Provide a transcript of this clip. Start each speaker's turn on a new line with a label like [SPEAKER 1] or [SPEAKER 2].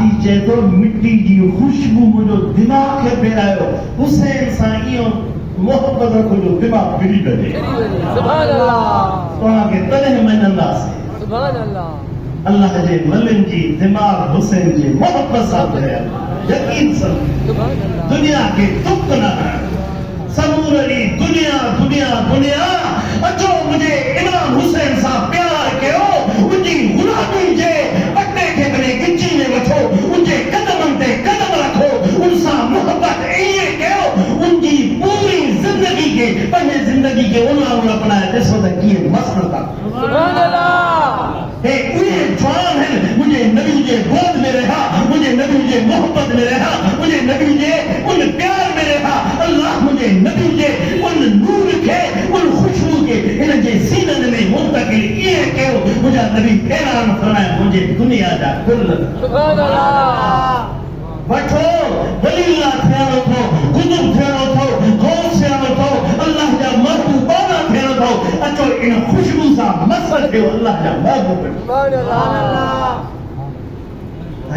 [SPEAKER 1] हादीस चए थो मिट्टी जी ख़ुशबू मुंहिंजो दिमाग़ खे फेरायो हुसैन सां इहो मोहबत रखो जो दिमाग़ फिरी वञे
[SPEAKER 2] सुभान अल्लाह
[SPEAKER 1] तव्हांखे तॾहिं मञंदासीं
[SPEAKER 2] सुभान अल्लाह
[SPEAKER 1] अल्लाह जे वलियुनि जी दिमाग़ हुसैन जी मोहबत सां भरियल यकीन सां
[SPEAKER 2] सुभान अल्लाह
[SPEAKER 1] दुनिया खे दुख न समूरी दुनिया दुनिया दुनिया अचो मुंहिंजे इमाम हुसैन सां प्यार कयो उनजी गुलामी जे अटे खे कॾहिं गिची में वठो उनजे कदमनि ते कदम रखो उन सां मोहबत ईअं कयो उनजी पूरी ज़िंदगी खे पंहिंजे ज़िंदगी खे उन वांगुरु अपनाए ॾिसो त कीअं मस्तु था
[SPEAKER 2] सुभान अल्लाह
[SPEAKER 1] हे उहे जवान आहिनि मुंहिंजे नबी जे गोद में रहिया मुंहिंजे नबी जे मोहबत में रहिया मुंहिंजे नबी जे उन प्यार में रहिया अल्लाह मुंहिंजे नबी जे उन नूर खे उन ख़ुशबू खे हिन जे सीननि में मुंतक़िल ईअं कयो मुंहिंजा नबी ऐलान फरमाए मुंहिंजे दुनिया जा कुल
[SPEAKER 2] सुभान अल्लाह
[SPEAKER 1] वठो वलील्लाह थियणो अथव कुतुब थियणो अथव गौस थियणो अथव अल्लाह जा महबूबाना थियणो अथव अचो इन ख़ुशबू सां मस्त थियो अल्लाह जा महबूब
[SPEAKER 2] सुभान अल्लाह